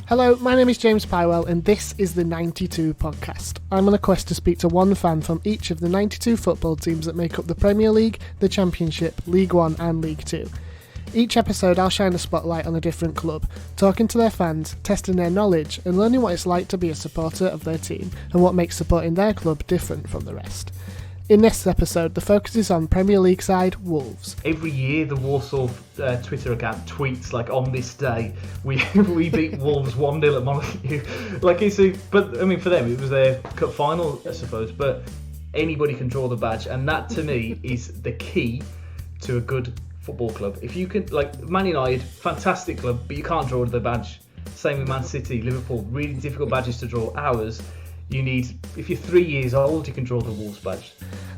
Hello, my name is James Pywell and this is the 92 podcast. I'm on a quest to speak to one fan from each of the 92 football teams that make up the Premier League, the Championship, League One and League Two. Each episode I'll shine a spotlight on a different club, talking to their fans, testing their knowledge and learning what it's like to be a supporter of their team and what makes supporting their club different from the rest. In this episode, the focus is on Premier League side Wolves. Every year, the Warsaw Twitter account tweets like, on this day, we beat Wolves 1-0 at Molineux. But I mean, for them, it was their cup final, I suppose. But anybody can draw the badge, and that to me is the key to a good football club. If you can, like Man United, fantastic club, but you can't draw the badge. Same with Man City, Liverpool, really difficult badges to draw. Ours, you need, if you're 3 years old, you can draw the Wolves badge.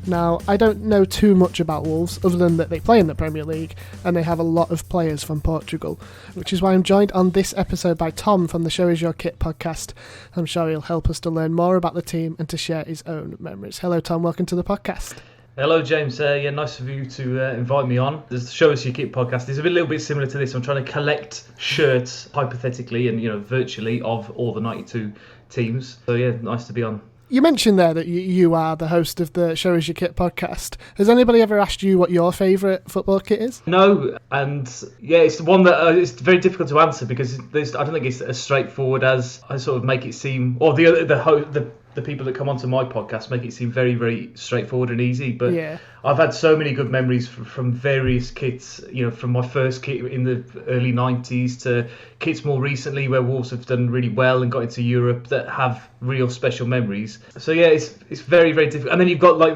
Now, I don't know too much about Wolves, other than that they play in the Premier League, and they have a lot of players from Portugal, which is why I'm joined on this episode by Tom from the Show Is Your Kit podcast. I'm sure he'll help us to learn more about the team and to share his own memories. Hello Tom, welcome to the podcast. Hello James, nice of you to invite me on. The Show Us Your Kit podcast is a little bit similar to this. I'm trying to collect shirts, hypothetically and virtually, of all the 92 teams. So yeah, nice to be on. You mentioned there that you are the host of the Show Is Your Kit podcast. Has anybody ever asked you what your favourite football kit is? No, and yeah, it's the one that it's very difficult to answer because I don't think it's as straightforward as I sort of make it seem, or the people that come onto my podcast make it seem very, very straightforward and easy. But yeah. I've had so many good memories from various kits, from my first kit in the early 90s to kits more recently where Wolves have done really well and got into Europe that have real special memories. So yeah, it's very, very difficult. And then you've got like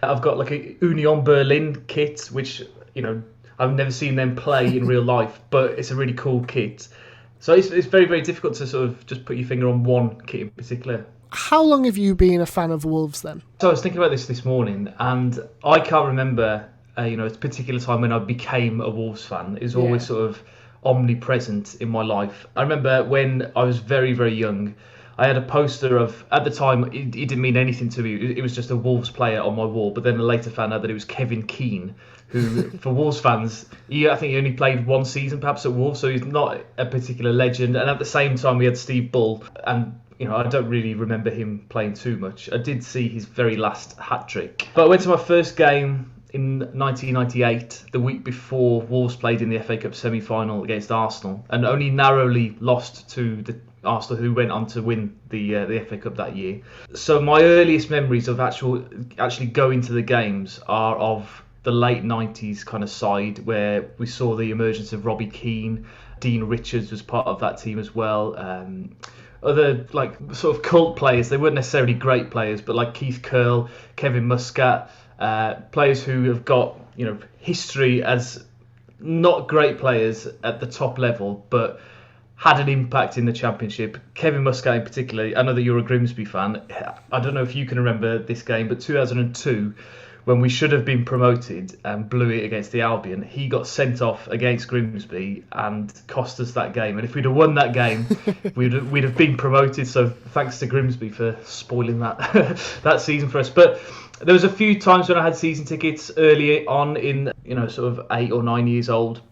I've got like a Union Berlin kit, which, I've never seen them play in real life, but it's a really cool kit. So it's very, very difficult to sort of just put your finger on one kit in particular. How long have you been a fan of Wolves then? So I was thinking about this morning, and I can't remember a particular time when I became a Wolves fan. It was always sort of omnipresent in my life. I remember when I was very, very young, I had a poster of, at the time, it didn't mean anything to me. It was just a Wolves player on my wall, but then I later found out that it was Kevin Keane, who, for Wolves fans, I think he only played one season perhaps at Wolves, so he's not a particular legend. And at the same time, we had Steve Bull, and I don't really remember him playing too much. I did see his very last hat-trick. But I went to my first game in 1998, the week before Wolves played in the FA Cup semi-final against Arsenal, and only narrowly lost to the Arsenal, who went on to win the FA Cup that year. So my earliest memories of actually going to the games are of the late 90s kind of side, where we saw the emergence of Robbie Keane. Dean Richards was part of that team as well. Other like sort of cult players, they weren't necessarily great players, but like Keith Curle, Kevin Muscat, players who have got history as not great players at the top level, but had an impact in the Championship. Kevin Muscat in particular, I know that you're a Grimsby fan. I don't know if you can remember this game, but 2002, when we should have been promoted and blew it against the Albion, he got sent off against Grimsby and cost us that game. And if we'd have won that game, we'd have been promoted. So thanks to Grimsby for spoiling that season for us. But there was a few times when I had season tickets early on in sort of 8 or 9 years old,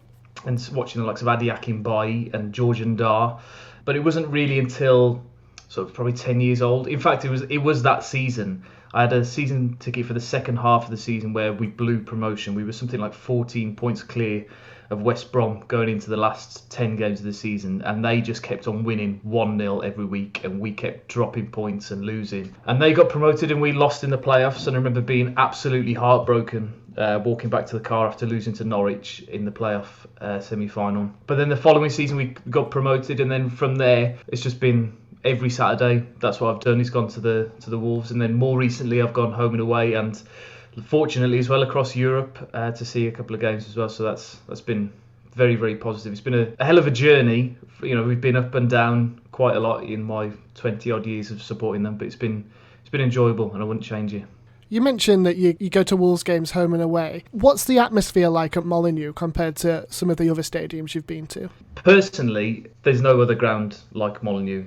and watching the likes of Adi Akinbaye and George Ndar. But it wasn't really until sort of probably 10 years old. In fact, it was that season. I had a season ticket for the second half of the season where we blew promotion. We were something like 14 points clear of West Brom going into the last 10 games of the season, and they just kept on winning 1-0 every week, and we kept dropping points and losing. And they got promoted and we lost in the playoffs, and I remember being absolutely heartbroken walking back to the car after losing to Norwich in the playoff semi-final. But then the following season we got promoted, and then from there it's just been every Saturday. That's what I've done, is gone to the Wolves, and then more recently I've gone home and away, and fortunately as well across Europe to see a couple of games as well. So that's been very, very positive. It's been a hell of a journey. We've been up and down quite a lot in my 20 odd years of supporting them, but it's been enjoyable, and I wouldn't change it. You mentioned that you go to Wolves games home and away. What's the atmosphere like at Molineux compared to some of the other stadiums you've been to? Personally, there's no other ground like Molineux.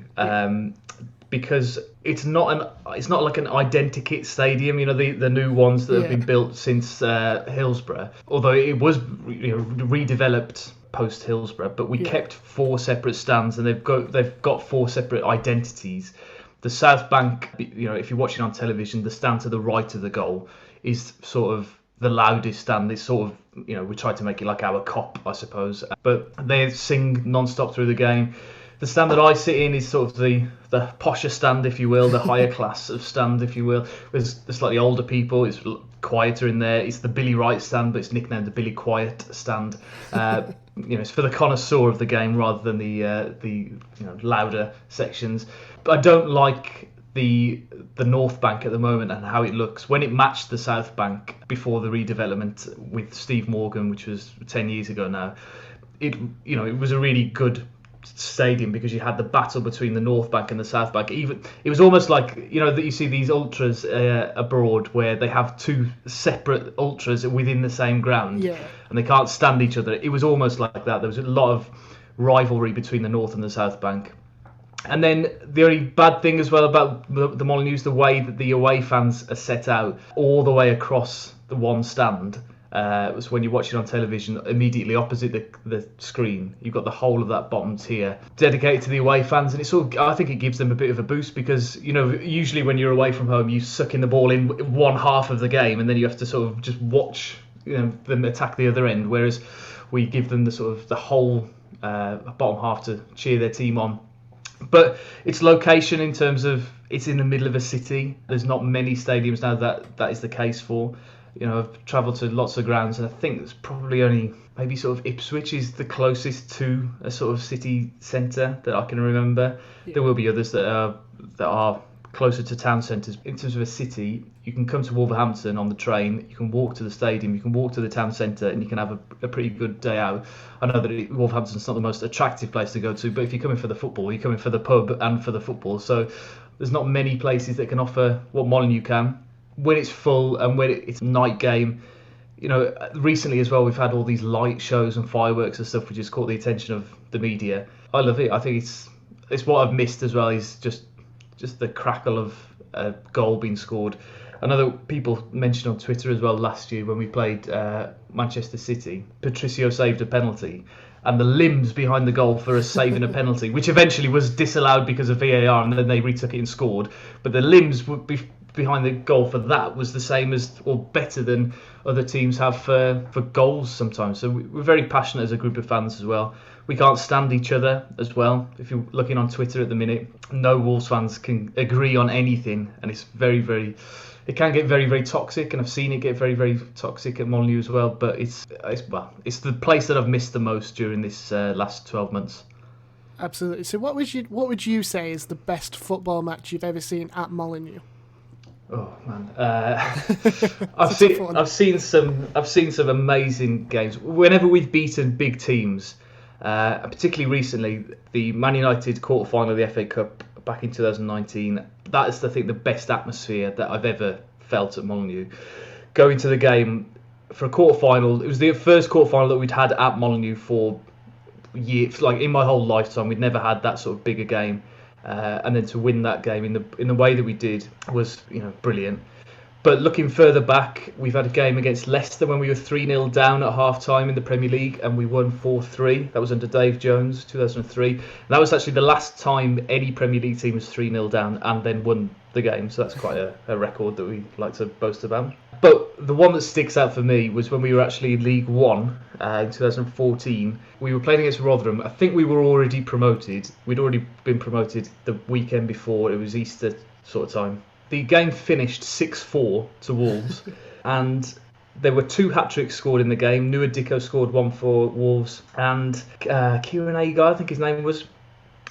Because it's not like an identikit stadium, the new ones that have been built since Hillsborough. Although it was redeveloped post Hillsborough, but we kept 4 separate stands, and they've got 4 separate identities. The South Bank, if you're watching on television, the stand to the right of the goal is sort of the loudest stand. It's sort of, we tried to make it like our cop, I suppose. But they sing non-stop through the game. The stand that I sit in is sort of the posher stand, if you will, the higher class of stand, if you will. There's the slightly older people. It's quieter in there. It's the Billy Wright stand, but it's nicknamed the Billy Quiet stand. It's for the connoisseur of the game rather than the louder sections. But I don't like the North Bank at the moment and how it looks. When it matched the South Bank before the redevelopment with Steve Morgan, which was 10 years ago now, it was a really good stadium because you had the battle between the North Bank and the South Bank. Even it was almost like that you see these ultras abroad where they have 2 separate ultras within the same ground, and they can't stand each other. It was almost like that. There was a lot of rivalry between the North and the South Bank. And then the only bad thing as well about the Molineux, the way that the away fans are set out all the way across the one stand. Was when you watch it on television, immediately opposite the screen, you've got the whole of that bottom tier dedicated to the away fans, and I think it gives them a bit of a boost because usually when you're away from home, you suck in the ball in one half of the game, and then you have to sort of just watch them attack the other end. Whereas we give them the whole bottom half to cheer their team on. But its location, in terms of it's in the middle of a city, there's not many stadiums now that is the case for. I've travelled to lots of grounds, and I think there's probably only maybe sort of Ipswich is the closest to a sort of city centre that I can remember. Yeah. There will be others that are closer to town centres. In terms of a city, you can come to Wolverhampton on the train, you can walk to the stadium, you can walk to the town centre, and you can have a pretty good day out. I know that Wolverhampton's not the most attractive place to go to, but if you're coming for the football, you're coming for the pub and for the football. So there's not many places that can offer what Molineux can. When it's full and when it's a night game, recently as well, we've had all these light shows and fireworks and stuff which has caught the attention of the media. I love it. I think it's what I've missed as well, is just the crackle of a goal being scored. I know that people mentioned on Twitter as well last year when we played Manchester City, Patricio saved a penalty, and the limbs behind the goal for us saving a penalty, which eventually was disallowed because of VAR, and then they retook it and scored. But the limbs would be behind the goal for that was the same as, or better than, other teams have for goals sometimes. So we're very passionate as a group of fans as well. We can't stand each other as well. If you're looking on Twitter at the minute, no Wolves fans can agree on anything, and it's very, very, it can get very, very toxic, and I've seen it get very, very toxic at Molineux as well. But it's the place that I've missed the most during this last 12 months. Absolutely. So what would you say is the best football match you've ever seen at Molineux? Oh man, I've seen some amazing games. Whenever we've beaten big teams, particularly recently, the Man United quarter-final of the FA Cup back in 2019. That is, I think, the best atmosphere that I've ever felt at Molineux. Going to the game for a quarter-final, it was the first quarter-final that we'd had at Molineux for years. Like in my whole lifetime, we'd never had that sort of bigger game. And then to win that game in the way that we did was brilliant. But looking further back, we've had a game against Leicester when we were 3-0 down at half-time in the Premier League, and we won 4-3. That was under Dave Jones, 2003. And that was actually the last time any Premier League team was 3-0 down and then won the game. So that's quite a record that we like to boast about. But the one that sticks out for me was when we were actually in League One in 2014. We were playing against Rotherham. I think we were already promoted. We'd already been promoted the weekend before. It was Easter sort of time. The game finished 6-4 to Wolves, and there were 2 hat-tricks scored in the game. Nua Dicko scored one for Wolves, and Kieran Agar, I think his name was,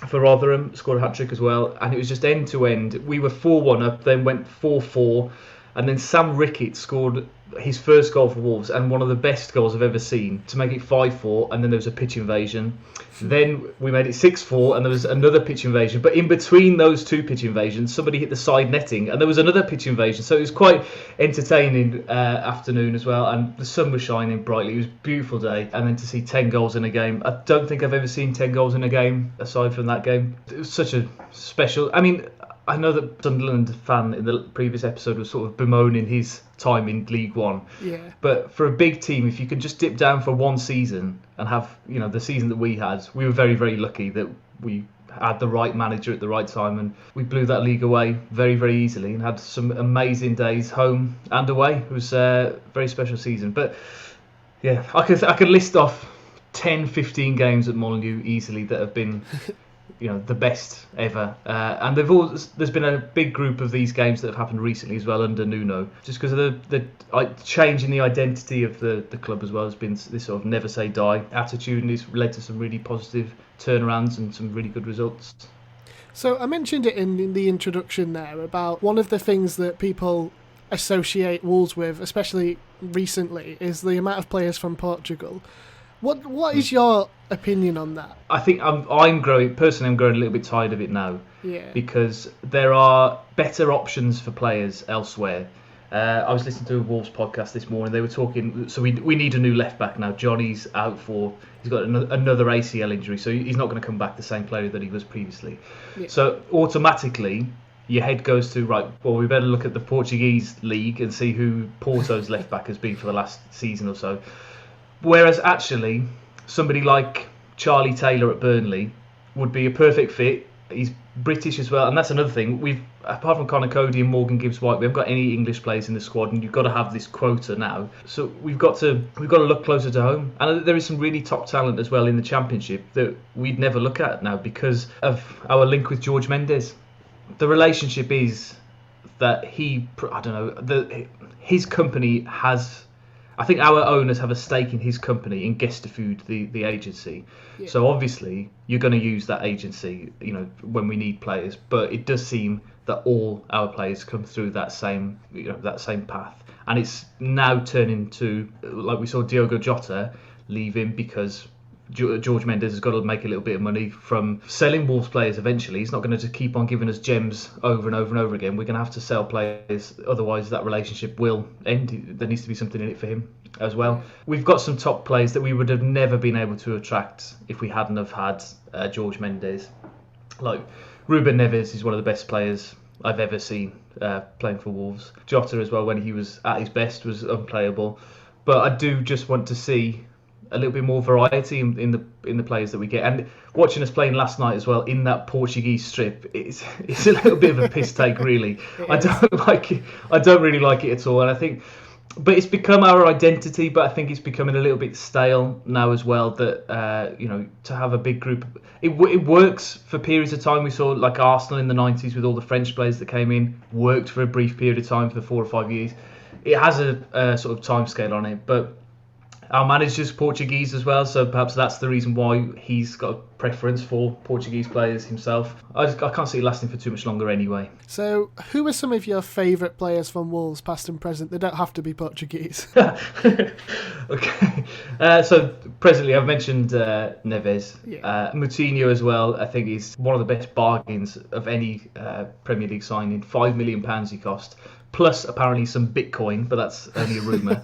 for Rotherham, scored a hat-trick as well. And it was just end-to-end. We were 4-1 up, then went 4-4, and then Sam Rickett scored his first goal for Wolves, and one of the best goals I've ever seen, to make it 5-4, and then there was a pitch invasion. Then we made it 6-4, and there was another pitch invasion. But in between those 2 pitch invasions, somebody hit the side netting, and there was another pitch invasion. So it was quite entertaining afternoon as well, and the sun was shining brightly. It was a beautiful day, and then to see 10 goals in a game. I don't think I've ever seen 10 goals in a game aside from that game. It was such a special... I mean, I know that Sunderland fan in the previous episode was sort of bemoaning his time in League One. Yeah. But for a big team, if you can just dip down for one season and have, the season that we had, we were very, very lucky that we had the right manager at the right time, and we blew that league away very, very easily and had some amazing days home and away. It was a very special season. But yeah, I could list off 10, 15 games at Molineux easily that have been the best ever, and there's been a big group of these games that have happened recently as well under Nuno, just because of the change in the identity of the club as well. Has been this sort of never say die attitude, and it's led to some really positive turnarounds and some really good results. So I mentioned it in the introduction there about one of the things that people associate Wolves with, especially recently, is the amount of players from Portugal. What is your opinion on that? I think I'm growing a little bit tired of it now. Yeah. Because there are better options for players elsewhere. I was listening to a Wolves podcast this morning. They were talking. So we need a new left back now. Johnny's out he's got another ACL injury, so he's not going to come back the same player that he was previously. Yeah. So automatically, your head goes to, right, well, we better look at the Portuguese league and see who Porto's left back has been for the last season or so. Whereas actually, somebody like Charlie Taylor at Burnley would be a perfect fit. He's British as well, and that's another thing. We've, apart from Connor Cody and Morgan Gibbs-White, we haven't got any English players in the squad, and you've got to have this quota now. So we've got to look closer to home, and there is some really top talent as well in the Championship that we'd never look at now because of our link with George Mendes. The relationship is that his company has. I think our owners have a stake in his company in Gestafood, the agency. Yeah. So obviously you're going to use that agency, when we need players. But it does seem that all our players come through that same path, and it's now turning to, like we saw Diogo Jota leaving because George Mendes has got to make a little bit of money from selling Wolves players eventually. He's not going to just keep on giving us gems over and over and over again. We're going to have to sell players, otherwise that relationship will end. There needs to be something in it for him as well. We've got some top players that we would have never been able to attract if we hadn't have had George Mendes. Like Ruben Neves is one of the best players I've ever seen playing for Wolves. Jota as well, when he was at his best, was unplayable. But I do just want to see a little bit more variety in the players that we get. And watching us playing last night as well in that Portuguese strip, it's a little bit of a piss take, really. I don't like it. I don't really like it at all. And I think, but it's become our identity. But I think it's becoming a little bit stale now as well. That to have a big group, it works for periods of time. We saw like Arsenal in the 90s with all the French players that came in, worked for a brief period of time for 4 or 5 years. It has a sort of time scale on it, but our manager's Portuguese as well, so perhaps that's the reason why he's got a preference for Portuguese players himself. I can't see it lasting for too much longer anyway. So, who are some of your favourite players from Wolves, past and present? They don't have to be Portuguese. Okay. So, presently, I've mentioned Neves. Yeah. Moutinho as well, I think is one of the best bargains of any Premier League signing. £5 million he cost. Plus, apparently, some Bitcoin, but that's only a rumour.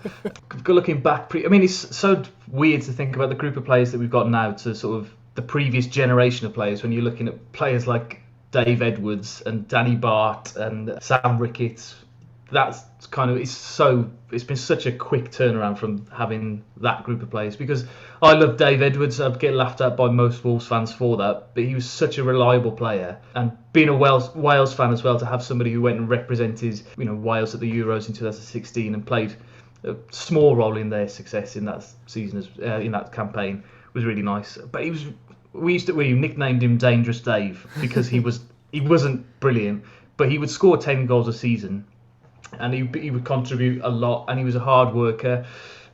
Looking back, it's so weird to think about the group of players that we've got now to sort of the previous generation of players when you're looking at players like Dave Edwards and Danny Bart and Sam Ricketts. That's kind of, it's been such a quick turnaround from having that group of players, because I love Dave Edwards. I'd get laughed at by most Wolves fans for that, but he was such a reliable player, and being a Wales fan as well, to have somebody who went and represented Wales at the Euros in 2016 and played a small role in their success in that season, in that campaign, was really nice. But we nicknamed him Dangerous Dave because he wasn't brilliant, but he would score 10 goals a season. And he would contribute a lot, and he was a hard worker,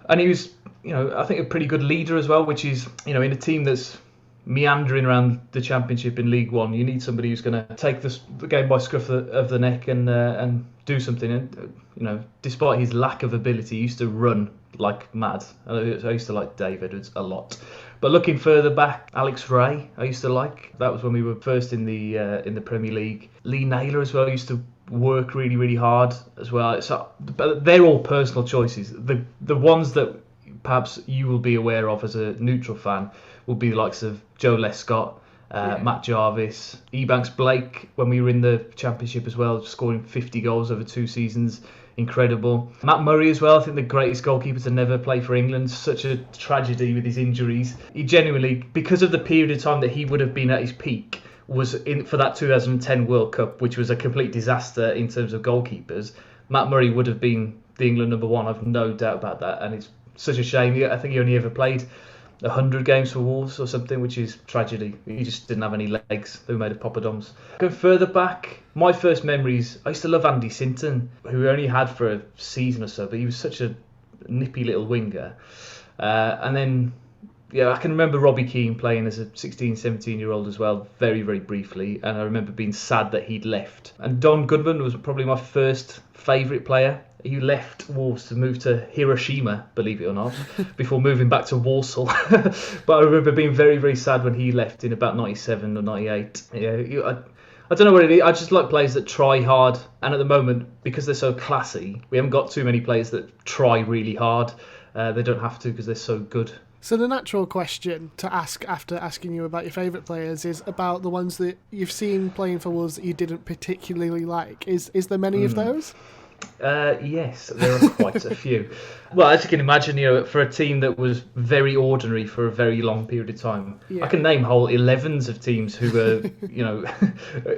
and he was, I think, a pretty good leader as well, which is, in a team that's meandering around the Championship in League One, you need somebody who's going to take the game by scruff of the neck and do something. And despite his lack of ability, he used to run like mad. I used to like Dave Edwards a lot. But looking further back, Alex Ray, I used to like. That was when we were first in the Premier League. Lee Naylor as well used to work really, really hard as well. So, but they're all personal choices. The ones that perhaps you will be aware of as a neutral fan will be the likes of Joe Lescott Matt Jarvis, Ebanks Blake when we were in the Championship as well, scoring 50 goals over 2 seasons. Incredible. Matt Murray as well, I think the greatest goalkeeper to never play for England. Such a tragedy with his injuries. He genuinely, because of the period of time that he would have been at his peak, was in for that 2010 World Cup, which was a complete disaster in terms of goalkeepers. Matt Murray would have been the England number one, I've no doubt about that, and it's such a shame. I think he only ever played 100 games for Wolves or something, which is tragedy. He just didn't have any legs. They were made of poppadoms. Going further back, my first memories, I used to love Andy Sinton, who we only had for a season or so, but he was such a nippy little winger. And then, I can remember Robbie Keane playing as a 16, 17-year-old as well, very, very briefly, and I remember being sad that he'd left. And Don Goodman was probably my first favourite player. He left Wolves to move to Hiroshima, believe it or not, before moving back to Walsall. But I remember being very, very sad when he left in about 97 or 98. I don't know what it is. I just like players that try hard. And at the moment, because they're so classy, we haven't got too many players that try really hard. They don't have to because they're so good. So the natural question to ask after asking you about your favourite players is about the ones that you've seen playing for Wolves that you didn't particularly like. Is there many of those? Yes, there are quite a few. Well, as you can imagine, for a team that was very ordinary for a very long period of time, I can name whole 11s of teams who were,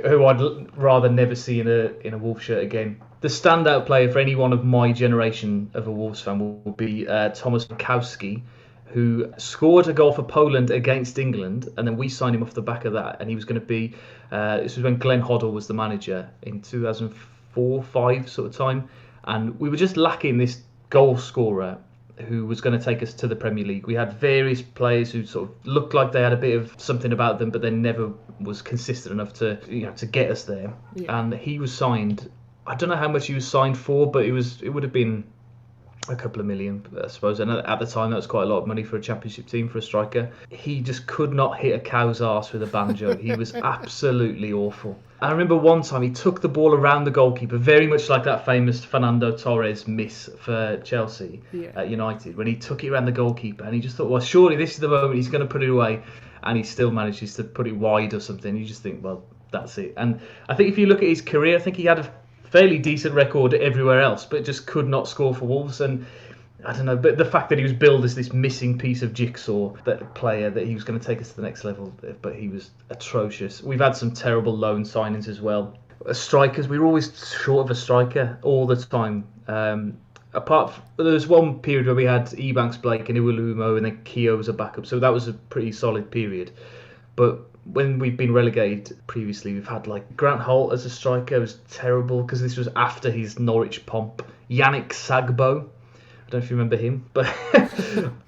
who I'd rather never see in a Wolves shirt again. The standout player for any one of my generation of a Wolves fan will be Thomas Mikowski, who scored a goal for Poland against England, and then we signed him off the back of that, and he was going to be, this was when Glenn Hoddle was the manager in 2004-05 sort of time, and we were just lacking this goal scorer who was going to take us to the Premier League. We had various players who sort of looked like they had a bit of something about them, but they never was consistent enough to get us there. And he was signed, I don't know how much he was signed for, but it would have been a couple of million, I suppose. And at the time, that was quite a lot of money for a Championship team, for a striker. He just could not hit a cow's arse with a banjo. He was absolutely awful. I remember one time he took the ball around the goalkeeper, very much like that famous Fernando Torres miss for Chelsea at United, when he took it around the goalkeeper, and he just thought, well, surely this is the moment he's going to put it away, and he still manages to put it wide or something. You just think, well, that's it. And I think if you look at his career, I think he had a fairly decent record everywhere else, but just could not score for Wolves. And I don't know, but the fact that he was billed as this missing piece of jigsaw, that player, that he was going to take us to the next level, but he was atrocious. We've had some terrible loan signings as well. Strikers, we were always short of a striker all the time. There was one period where we had Ebanks Blake and Iwelumo, and then Keogh was a backup, so that was a pretty solid period. But when we've been relegated previously, we've had like Grant Holt as a striker. It was terrible because this was after his Norwich pomp. Yannick Sagbo, I don't know if you remember him, but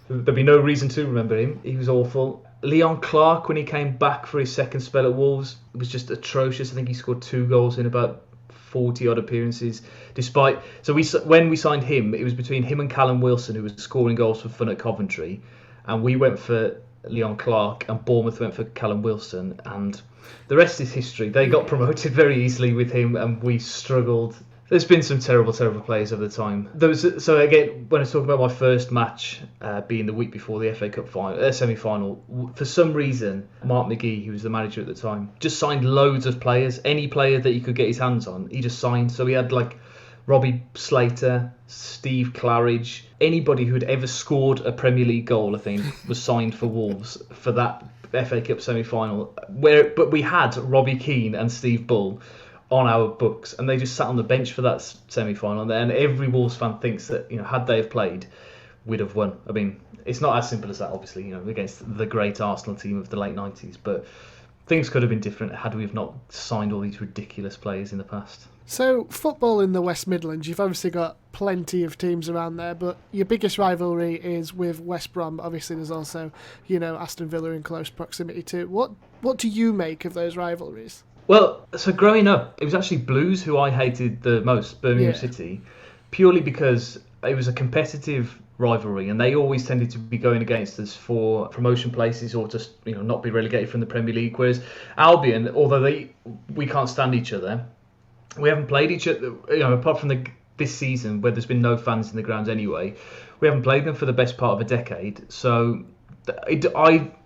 there'd be no reason to remember him. He was awful. Leon Clark, when he came back for his second spell at Wolves, was just atrocious. I think he scored 2 goals in about 40 odd appearances. When we signed him, it was between him and Callum Wilson, who was scoring goals for fun at Coventry, and we went for Leon Clark, and Bournemouth went for Callum Wilson, and the rest is history. They got promoted very easily with him, and we struggled. There's been some terrible, terrible players over the time. So again, when I was talking about my first match being the week before the FA Cup semi-final, for some reason, Mark McGee, who was the manager at the time, just signed loads of players. Any player that he could get his hands on, he just signed. So he had like Robbie Slater, Steve Claridge, anybody who had ever scored a Premier League goal, I think, was signed for Wolves for that FA Cup semi-final. But we had Robbie Keane and Steve Bull on our books, and they just sat on the bench for that semi-final. And every Wolves fan thinks that, had they have played, we'd have won. I mean, it's not as simple as that, obviously, against the great Arsenal team of the late 90s, but things could have been different had we have not signed all these ridiculous players in the past. So, football in the West Midlands, you've obviously got plenty of teams around there, but your biggest rivalry is with West Brom. Obviously, there's also, Aston Villa in close proximity to. What do you make of those rivalries? Well, so growing up, it was actually Blues who I hated the most, Birmingham City, purely because it was a competitive rivalry, and they always tended to be going against us for promotion places or just not be relegated from the Premier League. Whereas Albion, although we can't stand each other, we haven't played each other, apart from this season where there's been no fans in the grounds anyway. We haven't played them for the best part of a decade. So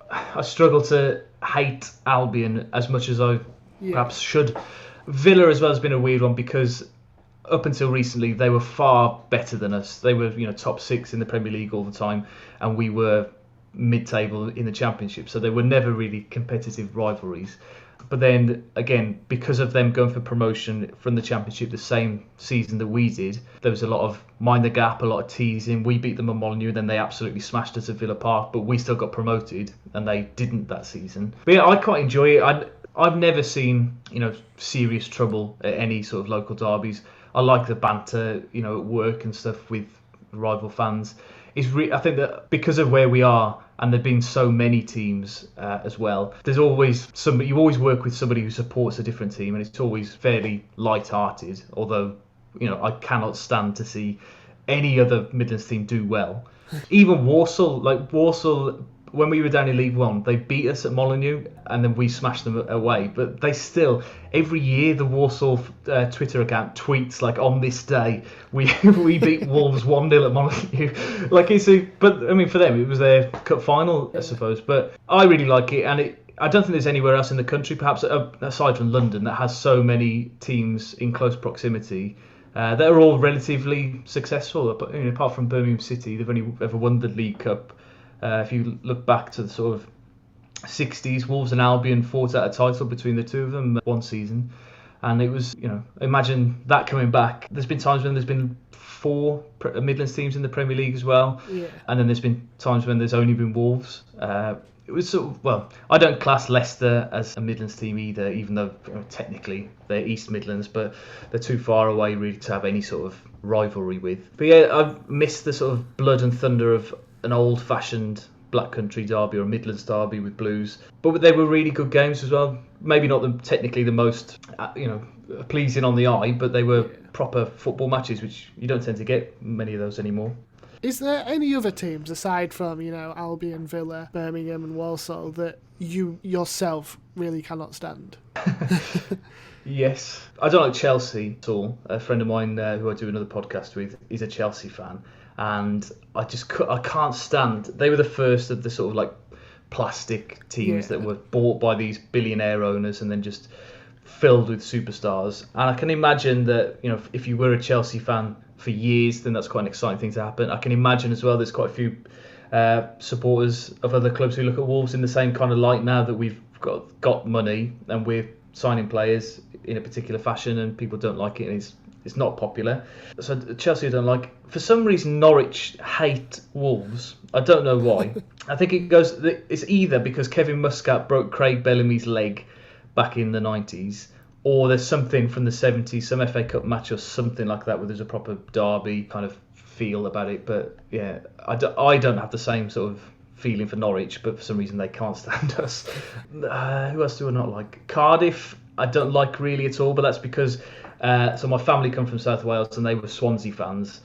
I struggle to hate Albion as much as I perhaps should. Villa as well has been a weird one because up until recently they were far better than us. They were, top 6 in the Premier League all the time, and we were mid-table in the Championship. So they were never really competitive rivalries. But then again, because of them going for promotion from the Championship the same season that we did, there was a lot of mind the gap, a lot of teasing. We beat them at Molineux, then they absolutely smashed us at Villa Park, but we still got promoted, and they didn't that season. But yeah, I quite enjoy it. I've never seen serious trouble at any sort of local derbies. I like the banter, at work and stuff with rival fans. I think that because of where we are, and there've been so many teams as well, there's always somebody. You always work with somebody who supports a different team, and it's always fairly light-hearted. Although, I cannot stand to see any other Midlands team do well. Even Walsall, when we were down in League One, they beat us at Molineux, and then we smashed them away. But they still, every year, the Walsall Twitter account tweets like, on this day, we beat Wolves 1-0 at Molineux. But I mean, for them, it was their cup final, I suppose. But I really like it, and I don't think there's anywhere else in the country, perhaps aside from London, that has so many teams in close proximity. That are all relatively successful. Apart from Birmingham City, they've only ever won the League Cup. If you look back to the sort of 60s, Wolves and Albion fought out a title between the two of them one season. And it was, imagine that coming back. There's been times when there's been 4 Midlands teams in the Premier League as well. Yeah. And then there's been times when there's only been Wolves. It was I don't class Leicester as a Midlands team either, even though technically they're East Midlands, but they're too far away really to have any sort of rivalry with. But yeah, I've missed the sort of blood and thunder of an old-fashioned Black Country derby or a Midlands derby with Blues, but they were really good games as well. Maybe not technically the most pleasing on the eye, but they were proper football matches, which you don't tend to get many of those anymore. Is there any other teams aside from Albion, Villa, Birmingham and Walsall that you yourself really cannot stand? Yes, I don't like Chelsea at all. A friend of mine who I do another podcast with is a Chelsea fan, and I can't stand. They were the first of the sort of like plastic teams that were bought by these billionaire owners and then just filled with superstars. And I can imagine that if you were a Chelsea fan for years, then that's quite an exciting thing to happen. I can imagine as well there's quite a few supporters of other clubs who look at Wolves in the same kind of light now that we've got money and we're signing players in a particular fashion and people don't like it and it's not popular. So Chelsea I don't like. For some reason Norwich hate Wolves. I don't know why. I think it's either because Kevin Muscat broke Craig Bellamy's leg back in the 90s, or there's something from the 70s, some FA Cup match or something like that where there's a proper derby kind of feel about it. But yeah, I don't have the same sort of feeling for Norwich, but for some reason they can't stand us. Who else do I not like? Cardiff I don't like really at all, but that's because so my family come from South Wales and they were Swansea fans,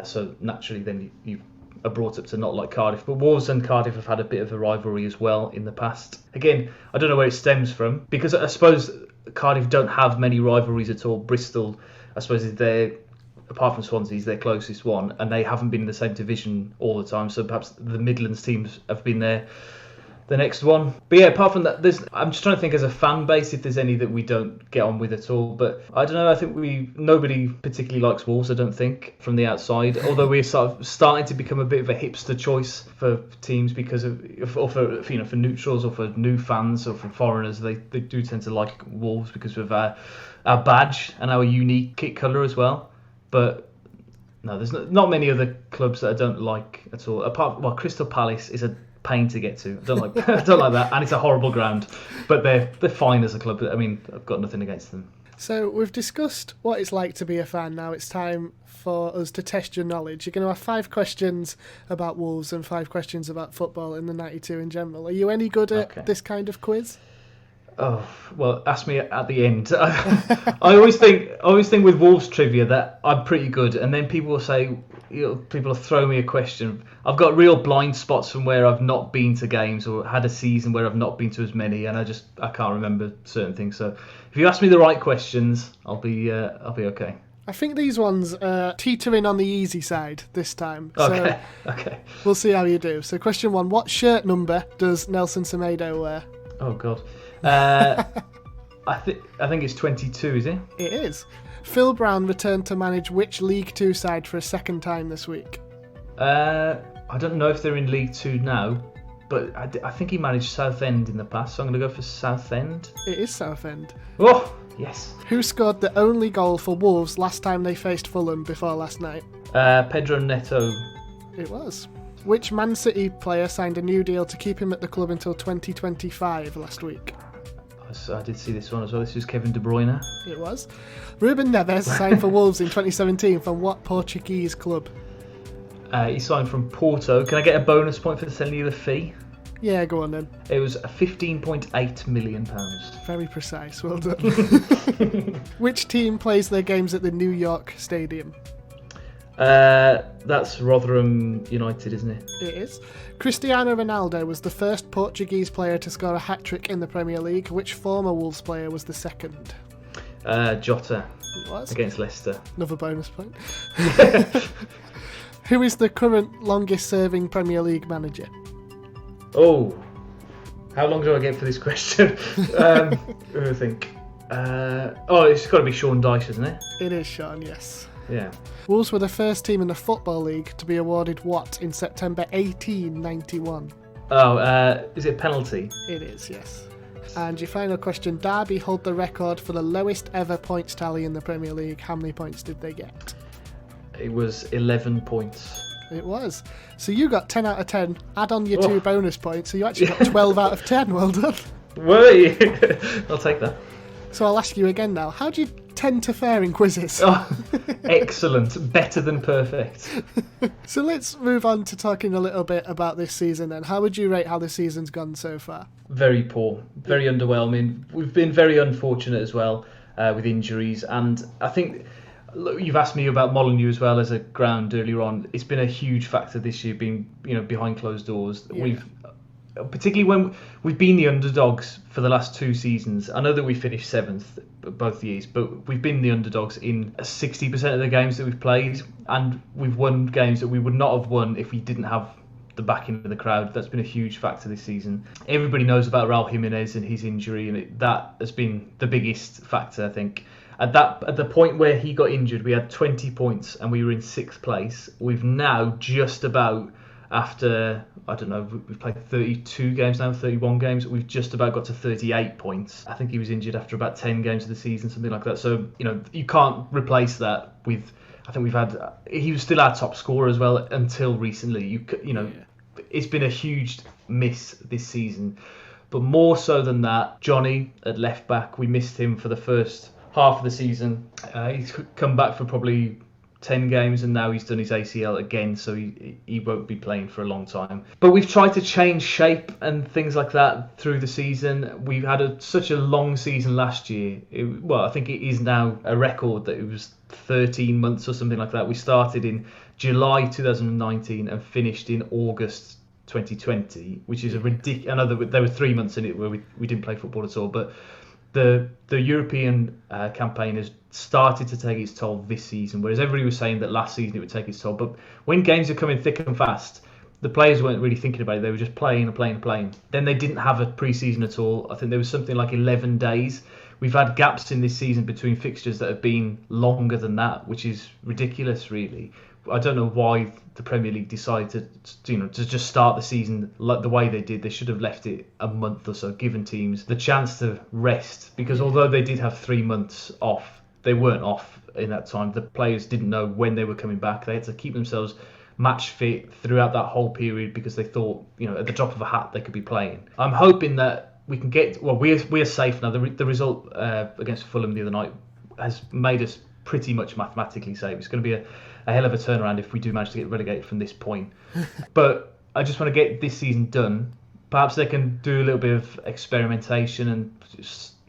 so naturally then you are brought up to not like Cardiff. But Wolves and Cardiff have had a bit of a rivalry as well in the past. Again, I don't know where it stems from, because I suppose Cardiff don't have many rivalries at all. Bristol, I suppose, is apart from Swansea, is their closest one, and they haven't been in the same division all the time, so perhaps the Midlands teams have been there the next one. But yeah, apart from that, I'm just trying to think as a fan base if there's any that we don't get on with at all. But I don't know, I think nobody particularly likes Wolves, I don't think, from the outside, although we're sort of starting to become a bit of a hipster choice for teams because for neutrals or for new fans or for foreigners, they do tend to like Wolves because of our badge and our unique kit colour as well. But no, there's not many other clubs that I don't like at all. Crystal Palace is a pain to get to. I don't like that, and it's a horrible ground. But they're fine as a club. I mean, I've got nothing against them. So we've discussed what it's like to be a fan. Now it's time for us to test your knowledge. You're going to have 5 questions about Wolves and 5 questions about football in the 92 in general. Are you any good at this kind of quiz? Oh, well, ask me at the end. I always think with Wolves trivia that I'm pretty good, and then people will say, people will throw me a question. I've got real blind spots from where I've not been to games or had a season where I've not been to as many, and I can't remember certain things. So if you ask me the right questions, I'll be okay. I think these ones are teetering on the easy side this time. Okay. So Okay. we'll see how you do. So question 1, what shirt number does Nelson Semedo wear? Oh God. I think it's 22, is it? It is. Phil Brown returned to manage which League Two side for a second time this week? I don't know if they're in League Two now, but I think he managed Southend in the past, so I'm going to go for Southend. It is Southend. Oh, yes. Who scored the only goal for Wolves last time they faced Fulham before last night? Pedro Neto. It was. Which Man City player signed a new deal to keep him at the club until 2025 last week? I did see this one as well. This was Kevin De Bruyne. It was. Ruben Neves signed for Wolves in 2017 from what Portuguese club? He signed from Porto. Can I get a bonus point for telling you the fee? Yeah, go on then. It was £15.8 million. Very precise, well done. Which team plays their games at the New York Stadium? That's Rotherham United, isn't it? It is. Cristiano Ronaldo was the first Portuguese player to score a hat-trick in the Premier League. Which former Wolves player was the second? Jota. It was. Against Leicester. Another bonus point. Who is the current longest-serving Premier League manager? Oh, how long do I get for this question? I think. It's got to be Sean Dyche, isn't it? It is Sean, yes. Yeah. Wolves were the first team in the Football League to be awarded what in September 1891? Oh, is it penalty? It is, yes. And your final question, Derby hold the record for the lowest ever points tally in the Premier League. How many points did they get? It was 11 points. It was. So you got 10 out of 10, add on your 2 bonus points, so you actually got 12 out of 10, well done. Wait, I'll take that. So I'll ask you again now, how do you tend to fare in quizzes? Oh, excellent, better than perfect. So let's move on to talking a little bit about this season then. How would you rate how the season's gone so far? Very poor, very underwhelming. We've been very unfortunate as well with injuries, and I think you've asked me about Molineux as well as a ground earlier on. It's been a huge factor this year, being behind closed doors. Yeah. Particularly when we've been the underdogs for the last 2 seasons. I know that we finished 7th both years, but we've been the underdogs in 60% of the games that we've played, and we've won games that we would not have won if we didn't have the backing of the crowd. That's been a huge factor this season. Everybody knows about Raul Jimenez and his injury, and that has been the biggest factor, I think. At the point where he got injured, we had 20 points and we were in 6th place. We've now just about, after, I don't know, we've played 32 games now, 31 games, we've just about got to 38 points. I think he was injured after about 10 games of the season, something like that. So, you can't replace that with, I think he was still our top scorer as well until recently. It's been a huge miss this season. But more so than that, Johnny at left back, we missed him for the first half of the season. He's come back for probably 10 games and now he's done his ACL again, so he won't be playing for a long time. But we've tried to change shape and things like that through the season. We've had such a long season last year. I think it is now a record that it was 13 months or something like that. We started in July 2019 and finished in August 2020, which is a ridiculous. I know there were 3 months in it where we didn't play football at all, but the European campaign has started to take its toll this season, whereas everybody was saying that last season it would take its toll. But when games are coming thick and fast, the players weren't really thinking about it. They were just playing and playing and playing. Then they didn't have a pre-season at all. I think there was something like 11 days. We've had gaps in this season between fixtures that have been longer than that, which is ridiculous, really. I don't know why the Premier League decided to just start the season like the way they did. They should have left it a month or so, given teams the chance to rest. Because although they did have 3 months off, they weren't off in that time. The players didn't know when they were coming back. They had to keep themselves match fit throughout that whole period because they thought, at the drop of a hat, they could be playing. I'm hoping that we can get. Well, we're safe now. The result against Fulham the other night has made us pretty much mathematically safe. It's going to be a hell of a turnaround if we do manage to get relegated from this point. But I just want to get this season done. Perhaps they can do a little bit of experimentation and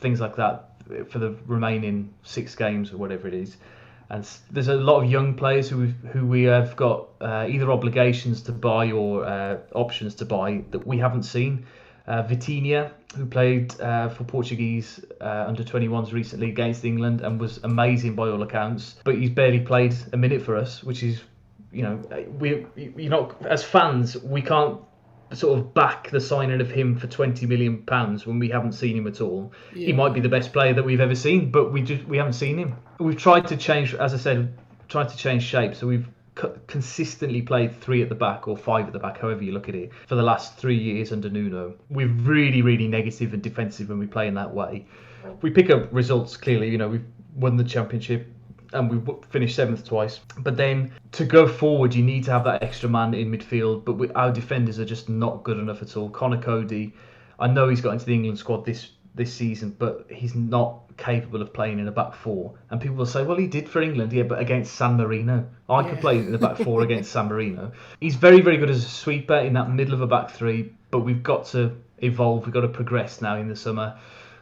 things like that for the remaining 6 games or whatever it is. And there's a lot of young players who we have got either obligations to buy or options to buy that we haven't seen. Vitinha, who played for Portuguese under-21s recently against England and was amazing by all accounts. But he's barely played a minute for us, which is, you're not, as fans, we can't sort of back the signing of him for £20 million when we haven't seen him at all. Yeah. He might be the best player that we've ever seen, but we haven't seen him. We've tried to change, as I said, shape. So we've consistently played 3 at the back or 5 at the back, however you look at it, for the last 3 years under Nuno. We're really, really negative and defensive when we play in that way. We pick up results, clearly. We've won the championship and we've finished 7th twice. But then to go forward, you need to have that extra man in midfield. But our defenders are just not good enough at all. Connor Cody, I know he's got into the England squad this season, but he's not capable of playing in a back 4. And people will say, well, he did for England, yeah, but against San Marino. I could play in the back 4 against San Marino. He's very, very good as a sweeper in that middle of a back 3, but we've got to evolve. We've got to progress now in the summer.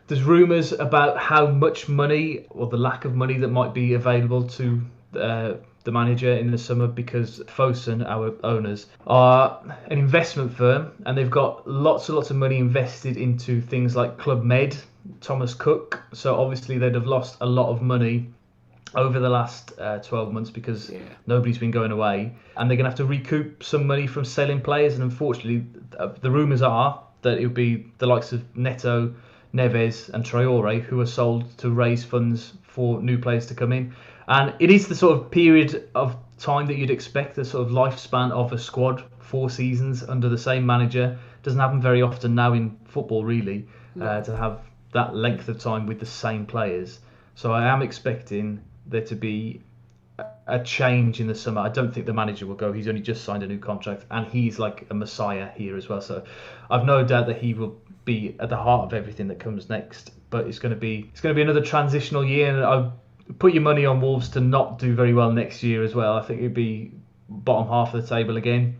There's rumours about how much money, or the lack of money, that might be available to the manager in the summer, because Fosun, our owners, are an investment firm and they've got lots and lots of money invested into things like Club Med, Thomas Cook. So obviously they'd have lost a lot of money over the last 12 months because nobody's been going away, and they're going to have to recoup some money from selling players. And unfortunately, the rumours are that it would be the likes of Neto, Neves and Traore who are sold to raise funds for new players to come in. And it is the sort of period of time that you'd expect, the sort of lifespan of a squad, 4 seasons under the same manager. Doesn't happen very often now in football, really, to have that length of time with the same players. So I am expecting there to be a change in the summer. I don't think the manager will go. He's only just signed a new contract and he's like a messiah here as well. So I've no doubt that he will be at the heart of everything that comes next. But it's going to be another transitional year, and I put your money on Wolves to not do very well next year as well. I think it'd be bottom half of the table again.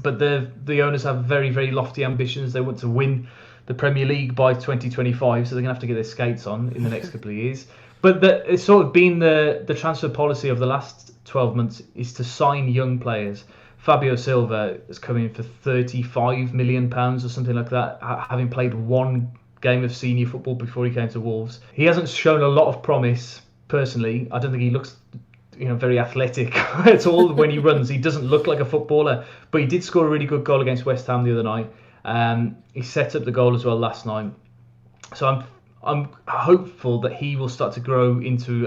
But the owners have very, very lofty ambitions. They want to win the Premier League by 2025, so they're going to have to get their skates on in the next couple of years. But it's sort of been the transfer policy of the last 12 months is to sign young players. Fabio Silva is coming for £35 million or something like that, having played 1 game of senior football before he came to Wolves. He hasn't shown a lot of promise, personally. I don't think he looks very athletic at all when he runs. He doesn't look like a footballer, but he did score a really good goal against West Ham the other night. He set up the goal as well last night. So I'm hopeful that he will start to grow into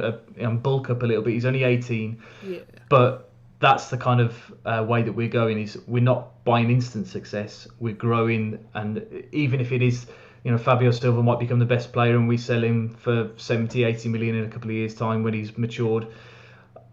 bulk up a little bit. He's only 18, but that's the kind of way that we're going. Is we're not buying instant success. We're growing, and even if it is, Fabio Silva might become the best player and we sell him for 70, 80 million in a couple of years' time when he's matured.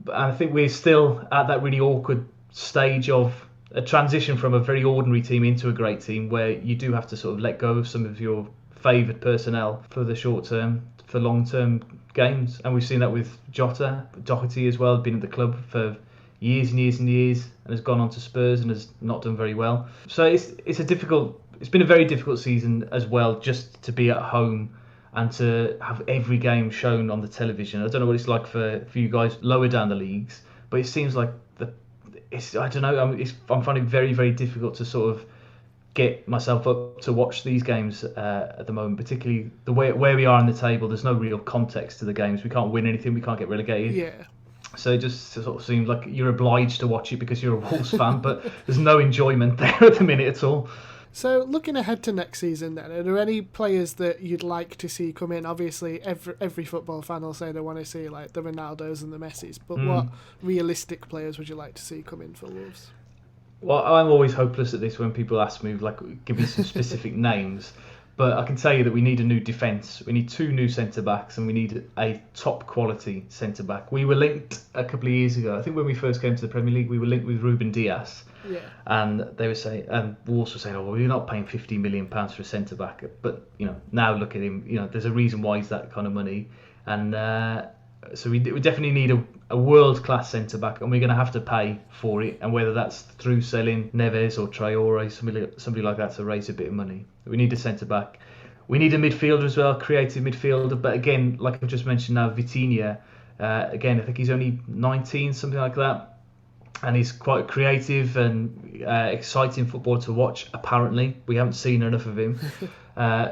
And I think we're still at that really awkward stage of a transition from a very ordinary team into a great team, where you do have to sort of let go of some of your favoured personnel for the short term, for long term games. And we've seen that with Doherty as well, been at the club for years and years and years, and has gone on to Spurs and has not done very well. So it's been a very difficult season as well, just to be at home and to have every game shown on the television. I don't know what it's like for you guys lower down the leagues, but it seems like I don't know. I'm finding it very, very difficult to sort of get myself up to watch these games at the moment, particularly the way where we are in the table. There's no real context to the games. We can't win anything. We can't get relegated. Yeah. So it just sort of seems like you're obliged to watch it because you're a Wolves fan, but there's no enjoyment there at the minute at all. So looking ahead to next season then, are there any players that you'd like to see come in? Obviously, every football fan will say they want to see like the Ronaldos and the Messis, but what realistic players would you like to see come in for Wolves? Well, I'm always hopeless at this when people ask me, like, give me some specific names. But I can tell you that we need a new defence. We need 2 new centre-backs and we need a top-quality centre-back. We were linked a couple of years ago. I think when we first came to the Premier League, we were linked with Ruben Dias. Yeah. And they were saying, and Wolves were saying, oh, well, you're not paying £50 million for a centre-back. But, now look at him. There's a reason why he's that kind of money. And so we definitely need a world-class centre-back, and we're going to have to pay for it. And whether that's through selling Neves or Traore, somebody like that, to raise a bit of money. We need a centre-back. We need a midfielder as well, creative midfielder. But again, like I've just mentioned now, Vitinha, again, I think he's only 19, something like that. and he's quite creative and exciting football to watch. Apparently, we haven't seen enough of him,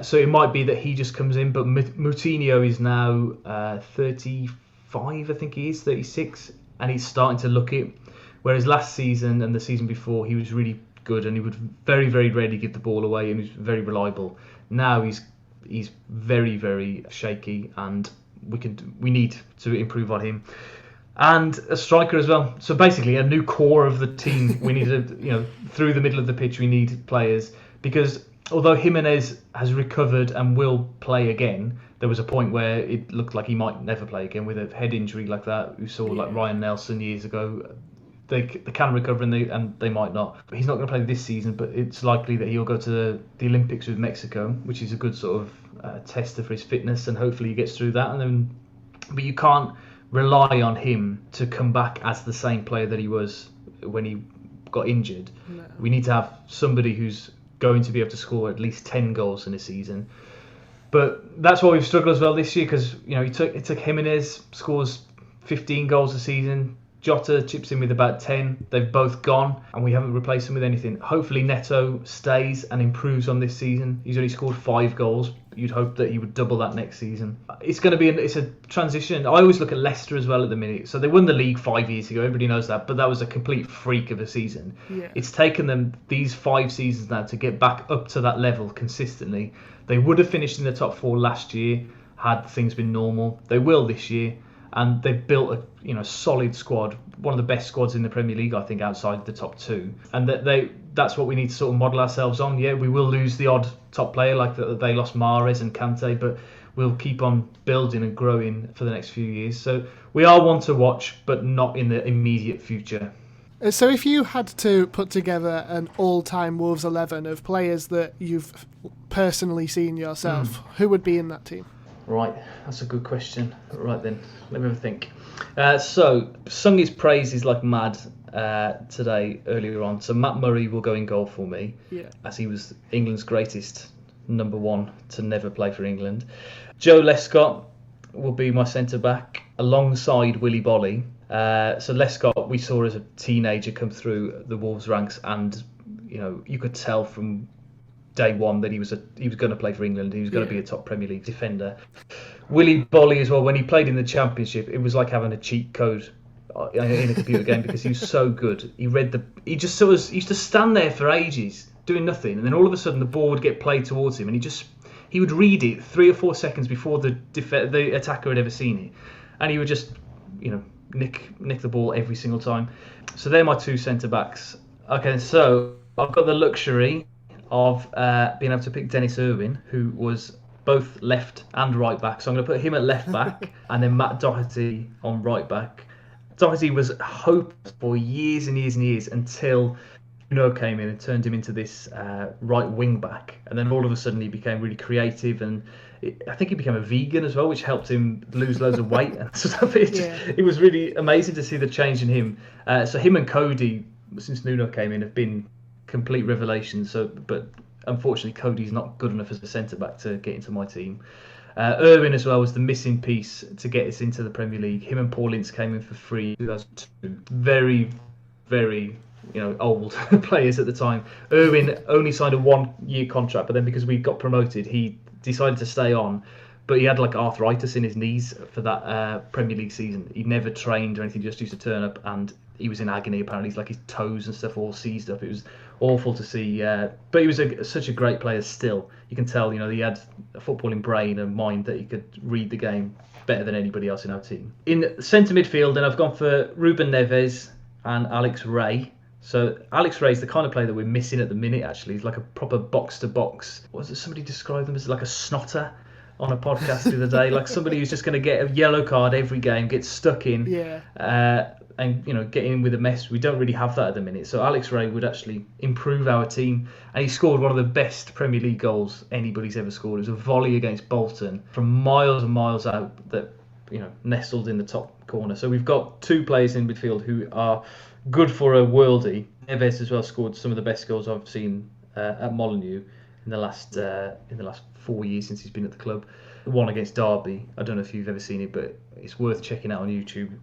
so it might be that he just comes in. But Moutinho is now 35, I think he is 36, and he's starting to look it. Whereas last season and the season before, he was really good and he would very, very rarely give the ball away and he was very reliable. Now he's very, very shaky, and we need to improve on him. And a striker as well. So basically, a new core of the team. We need to, through the middle of the pitch, we need players, because although Jimenez has recovered and will play again, there was a point where it looked like he might never play again with a head injury like that. We saw like Ryan Nelson years ago. They can recover and they might not. But he's not going to play this season, but it's likely that he'll go to the Olympics with Mexico, which is a good sort of tester for his fitness, and hopefully he gets through that. But you can't rely on him to come back as the same player that he was when he got injured. No. We need to have somebody who's going to be able to score at least 10 goals in a season. But that's why we've struggled as well this year, because it took Jimenez, scores 15 goals a season. Jota chips in with about 10. They've both gone, and we haven't replaced them with anything. Hopefully Neto stays and improves on this season. He's only scored 5 goals. You'd hope that he would double that next season. It's going to be it's a transition. I always look at Leicester as well at the minute. So they won the league 5 years ago. Everybody knows that, but that was a complete freak of a season. Yeah. It's taken them these 5 seasons now to get back up to that level consistently. They would have finished in the top 4 last year had things been normal. They will this year. And they've built a solid squad, one of the best squads in the Premier League, I think, outside the top 2. And that's what we need to sort of model ourselves on. Yeah, we will lose the odd top player, like they lost Mahrez and Kante, but we'll keep on building and growing for the next few years. So we are one to watch, but not in the immediate future. So if you had to put together an all-time Wolves 11 of players that you've personally seen yourself, who would be in that team? Right, that's a good question. Right then, let me have a think. So, sung his praises like mad today, earlier on. So Matt Murray will go in goal for me, as he was England's greatest number 1 to never play for England. Joe Lescott will be my centre-back, alongside Willy Bolly. So Lescott, we saw as a teenager come through the Wolves ranks, and you could tell from day one that he was going to play for England. He was going to be a top Premier League defender. Willy Bolly as well. When he played in the Championship, it was like having a cheat code in a computer game, because he was so good. He used to stand there for ages doing nothing, and then all of a sudden the ball would get played towards him, and he would read it 3 or 4 seconds before the attacker had ever seen it, and he would just nick the ball every single time. So they're my 2 centre backs. Okay, so I've got the luxury of being able to pick Dennis Irwin, who was both left and right back. So I'm going to put him at left back and then Matt Doherty on right back. Doherty was hoped for years and years and years until came in and turned him into this right wing back. And then all of a sudden he became really creative, and I think he became a vegan as well, which helped him lose loads of weight and stuff. It was really amazing to see the change in him. So him and Cody, since Nuno came in, have been complete revelation. But unfortunately Cody's not good enough as a centre back to get into my team. Irwin as well was the missing piece to get us into the Premier League. Him and Paul Ince came in for free in 2002. Very, very old players at the time. Irwin only signed a 1-year contract, but then because we got promoted, he decided to stay on. But he had like arthritis in his knees for that Premier League season. He never trained or anything, just used to turn up, and he was in agony apparently. He's like his toes and stuff all seized up. It was awful to see. But he was such a great player still. You can tell, he had a footballing brain and mind that he could read the game better than anybody else in our team. In centre midfield, then I've gone for Ruben Neves and Alex Ray. So Alex Ray's the kind of player that we're missing at the minute, actually. He's like a proper box-to-box. What was it? Somebody described them as like a snotter on a podcast the other day. Like somebody who's just going to get a yellow card every game, get stuck in, and get in with a mess. We don't really have that at the minute. So Alex Ray would actually improve our team. And he scored one of the best Premier League goals anybody's ever scored. It was a volley against Bolton from miles and miles out that, nestled in the top corner. So we've got 2 players in midfield who are good for a worldie. Neves as well scored some of the best goals I've seen at Molineux in the last 4 years since he's been at the club. The one against Derby, I don't know if you've ever seen it, but it's worth checking out on YouTube.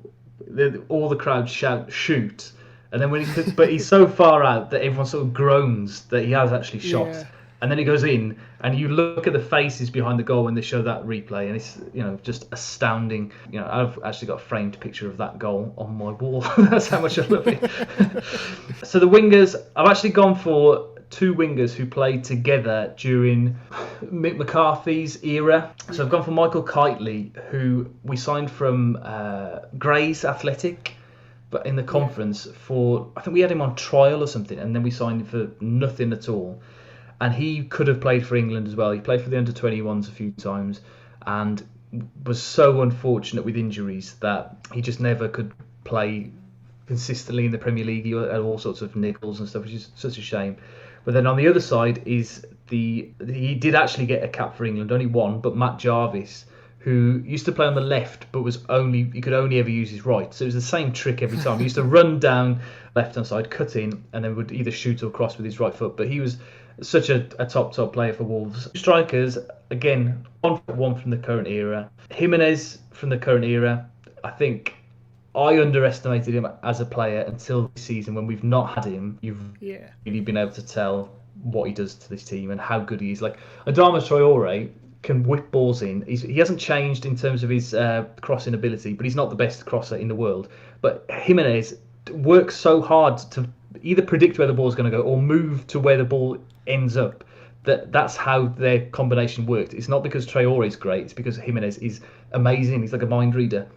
All the crowd shout "shoot" And then but he's so far out that everyone sort of groans that he has actually shot. Yeah. And then he goes in, and you look at the faces behind the goal when they show that replay, and it's just astounding. I've actually got a framed picture of that goal on my wall. That's how much I love it. So the wingers, I've actually gone for two wingers who played together during Mick McCarthy's era. So I've gone for Michael Kitely, who we signed from Grays Athletic, but in the conference I think we had him on trial or something, and then we signed him for nothing at all. And he could have played for England as well. He played for the under-21s a few times and was so unfortunate with injuries that he just never could play consistently in the Premier League. He had all sorts of niggles and stuff, which is such a shame. But then on the other side is he did actually get a cap for England, only one, but Matt Jarvis, who used to play on the left, but he could only ever use his right. So it was the same trick every time. He used to run down left-hand side, cut in, and then would either shoot or cross with his right foot. But he was such a top player for Wolves. Strikers, again, one from the current era. Jimenez from the current era. I think I underestimated him as a player until this season. When we've not had him, you've really been able to tell what he does to this team and how good he is. Like Adama Traore can whip balls in. He hasn't changed in terms of his crossing ability, but he's not the best crosser in the world. But Jimenez works so hard to either predict where the ball's going to go or move to where the ball ends up. That's how their combination worked. It's not because Traore is great, it's because Jimenez is amazing. He's like a mind reader.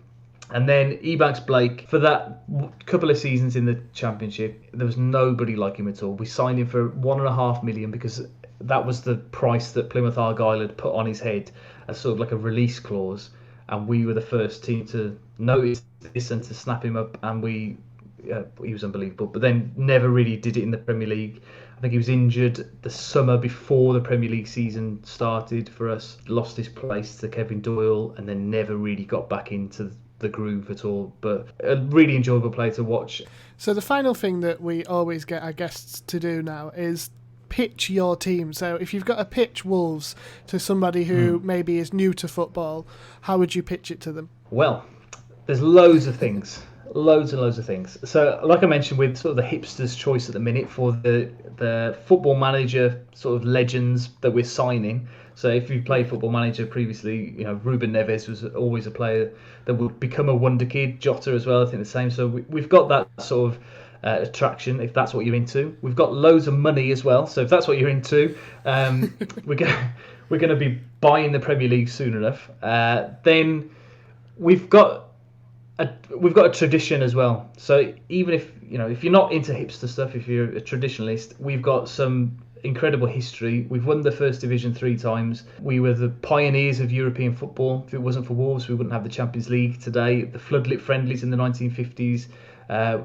And then Ebanks Blake, for that couple of seasons in the Championship, there was nobody like him at all. We signed him for $1.5 million because that was the price that Plymouth Argyle had put on his head as sort of like a release clause. And we were the first team to notice this and to snap him up. And he was unbelievable. But then never really did it in the Premier League. I think he was injured the summer before the Premier League season started for us. Lost his place to Kevin Doyle and then never really got back into the groove at all. But a really enjoyable player to watch. So the final thing that we always get our guests to do now is pitch your team. So if you've got to pitch Wolves to somebody who maybe is new to football, how would you pitch it to them? Well, there's loads of things. Loads and loads of things. So, like I mentioned, with sort of the hipster's choice at the minute for the Football Manager sort of legends that we're signing. So, if you played Football Manager previously, Ruben Neves was always a player that would become a wonder kid. Jota as well, I think the same. So, we've got that sort of attraction if that's what you're into. We've got loads of money as well. So, if that's what you're into, we're going to be buying the Premier League soon enough. Then we've got a tradition as well. So even if you're not into hipster stuff, if you're a traditionalist, we've got some incredible history. We've won the First Division 3 times. We were the pioneers of European football. If it wasn't for Wolves, we wouldn't have the Champions League today. The floodlit friendlies in the 1950s,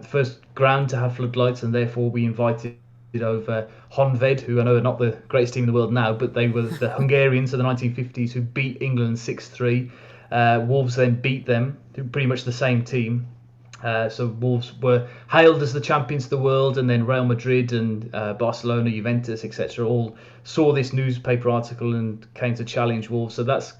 first ground to have floodlights, and therefore we invited over Honved, who I know are not the greatest team in the world now, but they were the Hungarians of the 1950s who beat England 6-3. Wolves then beat them, pretty much the same team. So Wolves were hailed as the champions of the world, and then Real Madrid and Barcelona, Juventus, etc. all saw this newspaper article and came to challenge Wolves. So that's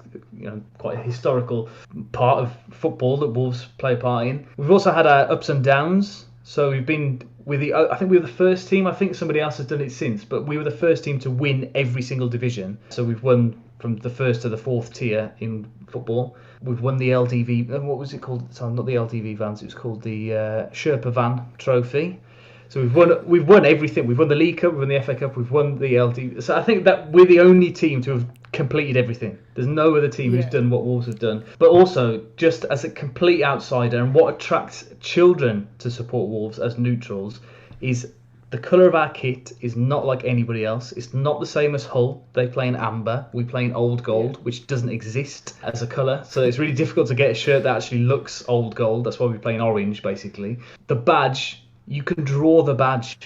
quite a historical part of football that Wolves play a part in. We've also had our ups and downs. So we've been I think we were the first team. I think somebody else has done it since, but we were the first team to win every single division. So we've won from the first to the fourth tier in football. We've won the LDV, what was it called at the time? Not the LDV Vans, it was called the Sherpa Van Trophy. So we've won everything. We've won the League Cup, we've won the FA Cup, we've won the LDV. So I think that we're the only team to have completed everything. There's no other team who's done what Wolves have done. But also, just as a complete outsider, and what attracts children to support Wolves as neutrals is the colour of our kit is not like anybody else. It's not the same as Hull. They play in amber. We play in old gold, which doesn't exist as a colour. So it's really difficult to get a shirt that actually looks old gold. That's why we play in orange, basically. The badge, you can draw the badge.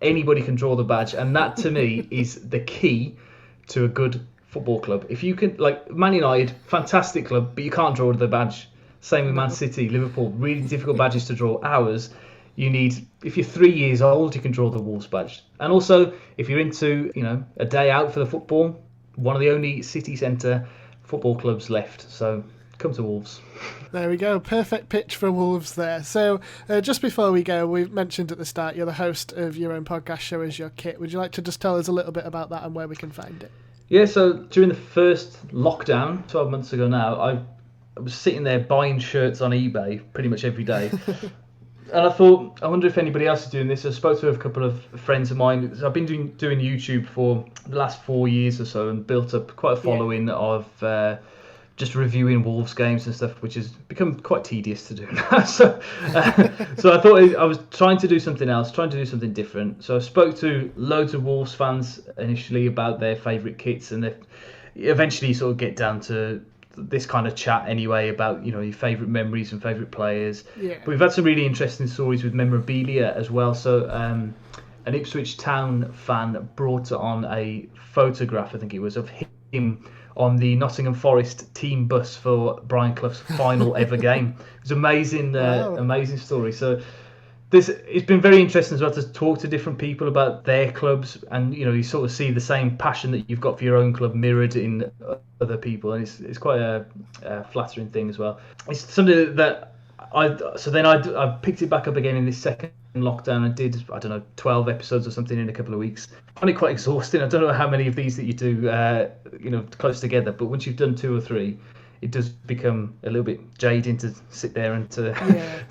Anybody can draw the badge. And that, to me, is the key to a good football club. If you can, like Man United, fantastic club, but you can't draw the badge. Same with Man City, Liverpool, really difficult badges to draw. Ours, you need, if you're 3 years old, you can draw the Wolves badge. And also, if you're into, a day out for the football, one of the only city centre football clubs left. So come to Wolves. There we go. Perfect pitch for Wolves there. So just before we go, we mentioned at the start you're the host of your own podcast, Show Us Your Kit. Would you like to just tell us a little bit about that and where we can find it? Yeah, so during the first lockdown, 12 months ago now, I was sitting there buying shirts on eBay pretty much every day. And I thought, I wonder if anybody else is doing this. I spoke to a couple of friends of mine. I've been doing YouTube for the last 4 years or so and built up quite a following of just reviewing Wolves games and stuff, which has become quite tedious to do now. So I thought I was trying to do something else, trying to do something different. So I spoke to loads of Wolves fans initially about their favourite kits, and they eventually sort of get down to this kind of chat anyway about, you know, your favourite memories and favourite players. Yeah. But we've had some really interesting stories with memorabilia as well. So an Ipswich Town fan brought on a photograph, I think it was, of him on the Nottingham Forest team bus for Brian Clough's final ever game. It was amazing, amazing story. So it's been very interesting as well to talk to different people about their clubs, and you know, you sort of see the same passion that you've got for your own club mirrored in other people, and it's quite a flattering thing as well. It's something that I picked it back up again in this second lockdown and did, I don't know, 12 episodes or something in a couple of weeks. I find it quite exhausting. I don't know how many of these that you do, you know, close together, but once you've done 2 or 3, it does become a little bit jading to sit there and to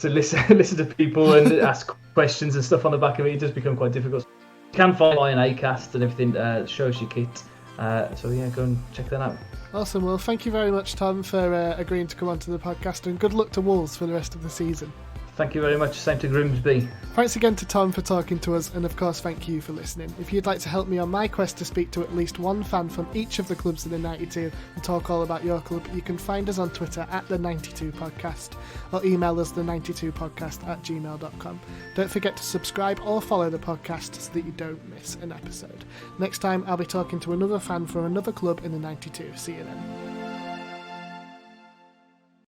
to listen to people and ask questions and stuff on the back of it. It does become quite difficult. You can find an Acast and everything, Show Us Your Kit. So yeah, go and check that out. Awesome. Well, thank you very much, Tom, for agreeing to come onto the podcast, and good luck to Wolves for the rest of the season. Thank you very much. Same to Grimsby. Thanks again to Tom for talking to us, and of course thank you for listening. If you'd like to help me on my quest to speak to at least one fan from each of the clubs in the 92 and talk all about your club, you can find us on Twitter at the 92podcast or email us the92podcast@gmail.com. Don't forget to subscribe or follow the podcast so that you don't miss an episode. Next time I'll be talking to another fan from another club in the 92. See you then.